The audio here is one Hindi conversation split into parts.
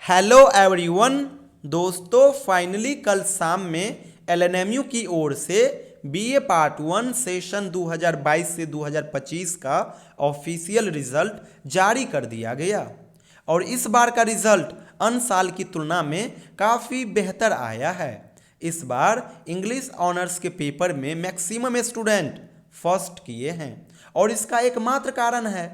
Hello everyone. दोस्तों फाइनली कल शाम में एलएनएमयू की ओर से बीए पार्ट 1 सेशन 2022 से 2025 का ऑफिशियल रिजल्ट जारी कर दिया गया और इस बार का रिजल्ट अन्य साल की तुलना में काफ़ी बेहतर आया है। इस बार इंग्लिश ऑनर्स के पेपर में मैक्सिमम स्टूडेंट फर्स्ट किए हैं और इसका एकमात्र कारण है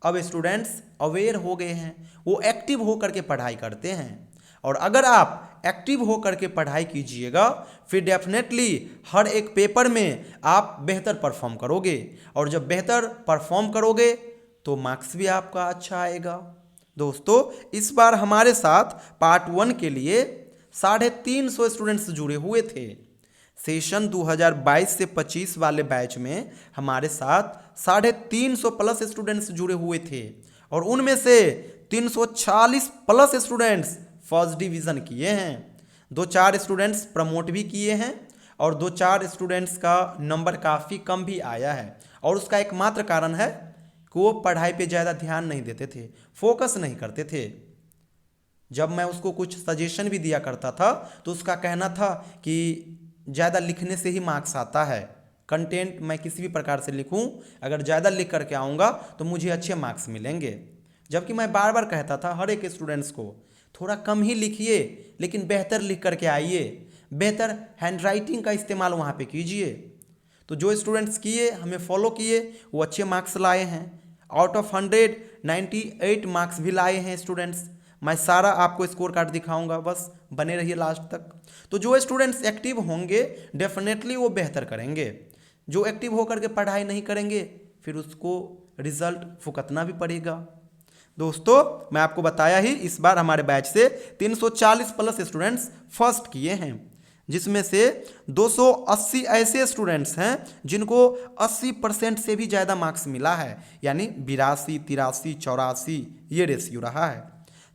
अब स्टूडेंट्स अवेयर हो गए हैं, वो एक्टिव होकर के पढ़ाई करते हैं और अगर आप एक्टिव होकर के पढ़ाई कीजिएगा फिर डेफिनेटली हर एक पेपर में आप बेहतर परफॉर्म करोगे और जब बेहतर परफॉर्म करोगे तो मार्क्स भी आपका अच्छा आएगा। दोस्तों इस बार हमारे साथ पार्ट 1 के लिए 350 स्टूडेंट्स जुड़े हुए थे। सेशन 2022 से 25 वाले बैच में हमारे साथ 350 प्लस स्टूडेंट्स जुड़े हुए थे और उनमें से 340 प्लस स्टूडेंट्स फर्स्ट डिवीज़न किए हैं। 2-4 स्टूडेंट्स प्रमोट भी किए हैं और 2-4 स्टूडेंट्स का नंबर काफ़ी कम भी आया है और उसका एकमात्र कारण है कि वो पढ़ाई पे ज़्यादा ध्यान नहीं देते थे, फोकस नहीं करते थे। जब मैं उसको कुछ सजेशन भी दिया करता था तो उसका कहना था कि ज़्यादा लिखने से ही मार्क्स आता है, कंटेंट मैं किसी भी प्रकार से लिखूं अगर ज़्यादा लिख करके आऊँगा तो मुझे अच्छे मार्क्स मिलेंगे। जबकि मैं बार बार कहता था हर एक स्टूडेंट्स को थोड़ा कम ही लिखिए लेकिन बेहतर लिख करके आइए, बेहतर हैंडराइटिंग का इस्तेमाल वहाँ पे कीजिए। तो जो स्टूडेंट्स किए, हमें फॉलो किए, वो अच्छे मार्क्स लाए हैं। आउट ऑफ 100 98 मार्क्स भी लाए हैं स्टूडेंट्स। मैं सारा आपको स्कोर कार्ड दिखाऊंगा, बस बने रहिए लास्ट तक। तो जो स्टूडेंट्स एक्टिव होंगे डेफिनेटली वो बेहतर करेंगे, जो एक्टिव होकर के पढ़ाई नहीं करेंगे फिर उसको रिजल्ट भुगतना भी पड़ेगा। दोस्तों मैं आपको बताया ही इस बार हमारे बैच से 340 प्लस स्टूडेंट्स फर्स्ट किए हैं, जिसमें से 280 ऐसे स्टूडेंट्स हैं जिनको 80% से भी ज़्यादा मार्क्स मिला है, यानी 82, 83, 84 ये रेशियो रहा है।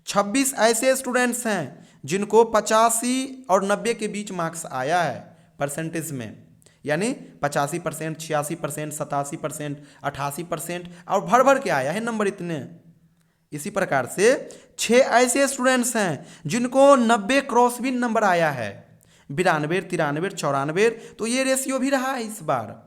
26 ऐसे स्टूडेंट्स हैं जिनको 85 और 90 के बीच मार्क्स आया है परसेंटेज में, यानी 85%, 86%, 87%, 88% और भर भर के आया है नंबर इतने। इसी प्रकार से 6 ऐसे स्टूडेंट्स हैं जिनको 90 क्रॉस भी नंबर आया है, 92, 93, 94, तो ये रेशियो भी रहा है इस बार।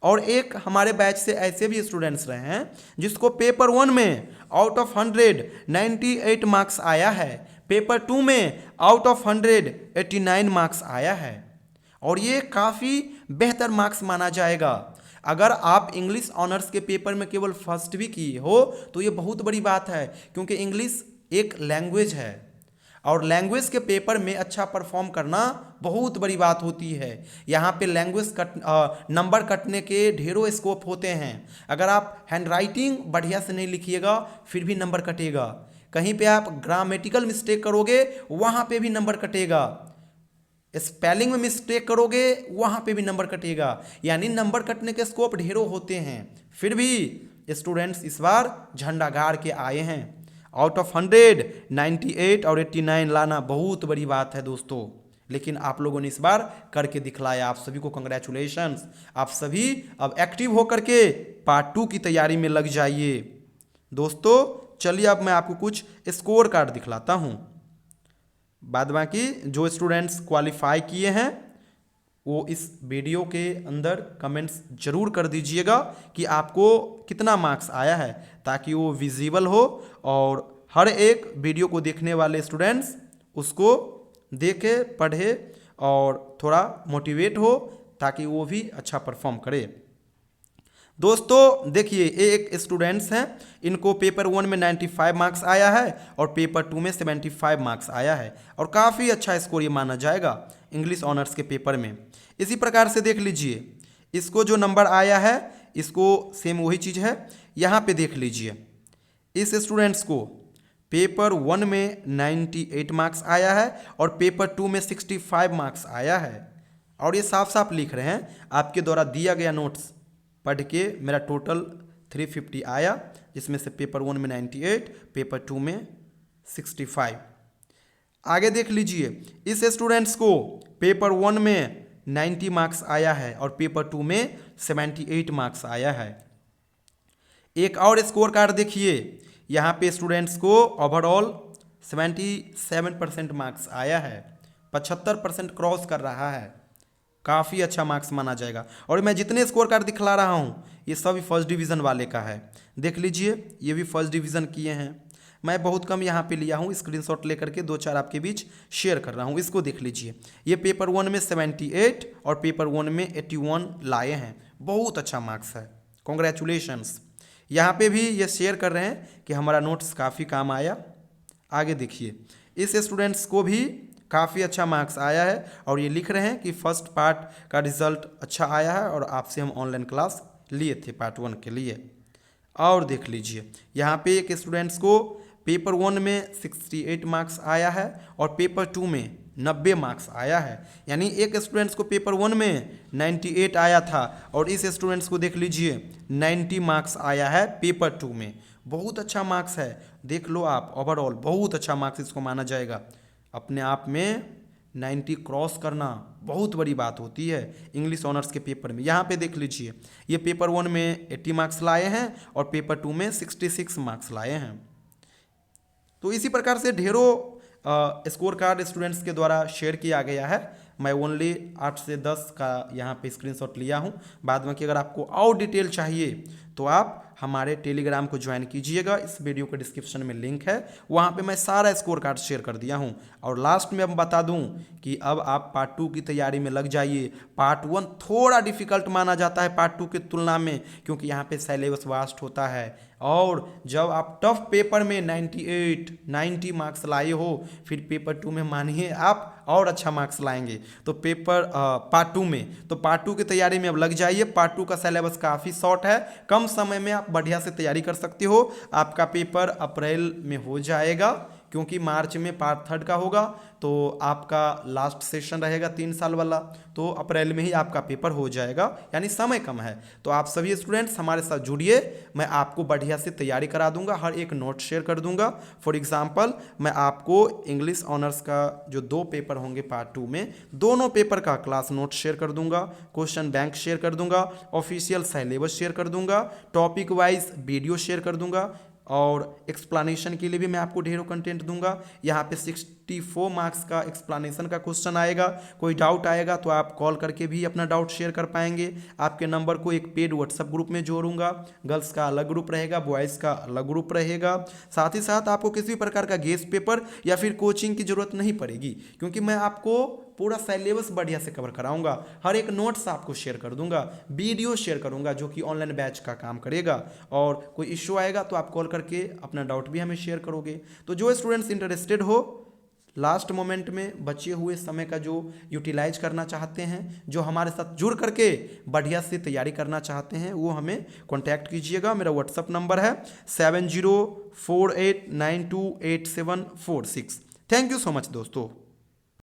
और एक हमारे बैच से ऐसे भी स्टूडेंट्स रहे हैं जिसको पेपर 1 में आउट ऑफ 100 98 मार्क्स आया है, पेपर 2 में आउट ऑफ 100 89 मार्क्स आया है और ये काफ़ी बेहतर मार्क्स माना जाएगा। अगर आप इंग्लिश ऑनर्स के पेपर में केवल फर्स्ट भी किए हो तो ये बहुत बड़ी बात है, क्योंकि इंग्लिश एक लैंग्वेज है और लैंग्वेज के पेपर में अच्छा परफॉर्म करना बहुत बड़ी बात होती है। यहाँ पे लैंग्वेज नंबर कटने के ढेरों स्कोप होते हैं। अगर आप हैंडराइटिंग बढ़िया से नहीं लिखिएगा फिर भी नंबर कटेगा, कहीं पे आप ग्रामेटिकल मिस्टेक करोगे वहाँ पे भी नंबर कटेगा, स्पेलिंग में मिस्टेक करोगे वहाँ पे भी नंबर कटेगा, यानी नंबर कटने के स्कोप ढेरों होते हैं। फिर भी स्टूडेंट्स इस बार झंडा गाड़ के आए हैं। आउट ऑफ 100 98 और 89 लाना बहुत बड़ी बात है दोस्तों, लेकिन आप लोगों ने इस बार करके दिखलाया। आप सभी को कंग्रेचुलेशंस। आप सभी अब एक्टिव होकर के पार्ट 2 की तैयारी में लग जाइए। दोस्तों चलिए अब मैं आपको कुछ स्कोर कार्ड दिखलाता हूँ। बाद बाकी जो स्टूडेंट्स क्वालिफाई किए हैं वो इस वीडियो के अंदर कमेंट्स जरूर कर दीजिएगा कि आपको कितना मार्क्स आया है, ताकि वो विजिबल हो और हर एक वीडियो को देखने वाले स्टूडेंट्स उसको देखे, पढ़े और थोड़ा मोटिवेट हो, ताकि वो भी अच्छा परफॉर्म करे। दोस्तों देखिए एक स्टूडेंट्स हैं, इनको पेपर 1 में 95 मार्क्स आया है और पेपर 2 में 75 मार्क्स आया है और काफ़ी अच्छा स्कोर ये माना जाएगा इंग्लिश ऑनर्स के पेपर में। इसी प्रकार से देख लीजिए इसको जो नंबर आया है इसको सेम वही चीज़ है। यहाँ पे देख लीजिए इस स्टूडेंट्स को पेपर 1 में 98 मार्क्स आया है और पेपर 2 में 65 मार्क्स आया है और ये साफ साफ लिख रहे हैं आपके द्वारा दिया गया नोट्स पढ़ के मेरा टोटल 350 आया, जिसमें से पेपर 1 में 98, पेपर 2 में 65। आगे देख लीजिए इस स्टूडेंट्स को पेपर 1 में 90 मार्क्स आया है और पेपर 2 में 78 मार्क्स आया है। एक और स्कोर कार्ड देखिए, यहाँ पे स्टूडेंट्स को ओवरऑल 77% मार्क्स आया है, 75% क्रॉस कर रहा है, काफ़ी अच्छा मार्क्स माना जाएगा। और मैं जितने स्कोर कार्ड दिखला रहा हूँ ये सभी फर्स्ट डिवीज़न वाले का है, देख लीजिए ये भी फर्स्ट डिवीज़न किए हैं। मैं बहुत कम यहाँ पे लिया हूँ, स्क्रीनशॉट लेकर के 2-4 आपके बीच शेयर कर रहा हूँ, इसको देख लीजिए। ये पेपर 1 में 78 और पेपर 1 में 81 लाए हैं, बहुत अच्छा मार्क्स है, कॉन्ग्रेचुलेशंस। यहाँ पे भी ये शेयर कर रहे हैं कि हमारा नोट्स काफ़ी काम आया। आगे देखिए, इस स्टूडेंट्स को भी काफ़ी अच्छा मार्क्स आया है और ये लिख रहे हैं कि फर्स्ट पार्ट का रिजल्ट अच्छा आया है और आपसे हम ऑनलाइन क्लास लिए थे पार्ट 1 के लिए। और देख लीजिए यहाँ पे एक स्टूडेंट्स को पेपर 1 में 68 मार्क्स आया है और पेपर 2 में 90 मार्क्स आया है, यानी एक स्टूडेंट्स को पेपर 1 में 98 आया था और इस स्टूडेंट्स को देख लीजिए 90 मार्क्स आया है पेपर 2 में। बहुत अच्छा मार्क्स है, देख लो आप, ओवरऑल बहुत अच्छा मार्क्स इसको माना जाएगा। अपने आप में 90 क्रॉस करना बहुत बड़ी बात होती है इंग्लिश ऑनर्स के पेपर में। यहाँ पे देख लीजिए ये पेपर 1 में 80 मार्क्स लाए हैं और पेपर 2 में 66 मार्क्स लाए हैं। तो इसी प्रकार से ढेरों स्कोर कार्ड स्टूडेंट्स के द्वारा शेयर किया गया है। मैं ओनली 8 से 10 का यहाँ पे स्क्रीनशॉट लिया हूँ। बाद में कि अगर आपको और डिटेल चाहिए तो आप हमारे टेलीग्राम को ज्वाइन कीजिएगा, इस वीडियो के डिस्क्रिप्शन में लिंक है, वहाँ पे मैं सारा स्कोर कार्ड शेयर कर दिया हूँ। और लास्ट में अब बता दूँ कि अब आप पार्ट 2 की तैयारी में लग जाइए। पार्ट 1 थोड़ा डिफिकल्ट माना जाता है पार्ट 2 की तुलना में, क्योंकि यहाँ पे सिलेबस वास्ट होता है और जब आप टफ पेपर में 90 मार्क्स लाए हो फिर पेपर 2 में मानिए आप और अच्छा मार्क्स लाएंगे। तो पार्ट 2 में, तो पार्ट 2 की तैयारी में अब लग जाइए। पार्ट 2 का सिलेबस काफ़ी शॉर्ट है, कम समय में आप बढ़िया से तैयारी कर सकते हो। आपका पेपर अप्रैल में हो जाएगा, क्योंकि मार्च में पार्ट 3 का होगा, तो आपका लास्ट सेशन रहेगा 3 साल वाला, तो अप्रैल में ही आपका पेपर हो जाएगा, यानी समय कम है। तो आप सभी स्टूडेंट्स हमारे साथ जुड़िए, मैं आपको बढ़िया से तैयारी करा दूंगा, हर एक नोट शेयर कर दूंगा। फॉर एग्जांपल मैं आपको इंग्लिश ऑनर्स का जो 2 पेपर होंगे पार्ट 2 में, दोनों पेपर का क्लास नोट शेयर कर दूंगा, क्वेश्चन बैंक शेयर कर दूंगा, ऑफिशियल सिलेबस शेयर कर दूंगा, टॉपिक वाइज वीडियो शेयर कर दूंगा और एक्सप्लेनेशन के लिए भी मैं आपको ढेरों कंटेंट दूंगा। यहाँ पे 64 मार्क्स का एक्सप्लेनेशन का क्वेश्चन आएगा। कोई डाउट आएगा तो आप कॉल करके भी अपना डाउट शेयर कर पाएंगे। आपके नंबर को एक पेड व्हाट्सएप ग्रुप में जोड़ूंगा, गर्ल्स का अलग ग्रुप रहेगा, बॉयज़ का अलग ग्रुप रहेगा। साथ ही साथ आपको किसी भी प्रकार का गेस्ट पेपर या फिर कोचिंग की ज़रूरत नहीं पड़ेगी, क्योंकि मैं आपको पूरा सिलेबस बढ़िया से कवर कराऊंगा, हर एक नोट्स आपको शेयर कर दूंगा, वीडियो शेयर करूंगा जो कि ऑनलाइन बैच का काम करेगा। और कोई इश्यू आएगा तो आप कॉल करके अपना डाउट भी हमें शेयर करोगे। तो जो स्टूडेंट्स इंटरेस्टेड हो, लास्ट मोमेंट में बचे हुए समय का जो यूटिलाइज करना चाहते हैं, जो हमारे साथ जुड़ करके बढ़िया से तैयारी करना चाहते हैं, वो हमें कॉन्टैक्ट कीजिएगा। मेरा व्हाट्सअप नंबर है 7048928746। थैंक यू सो मच दोस्तों।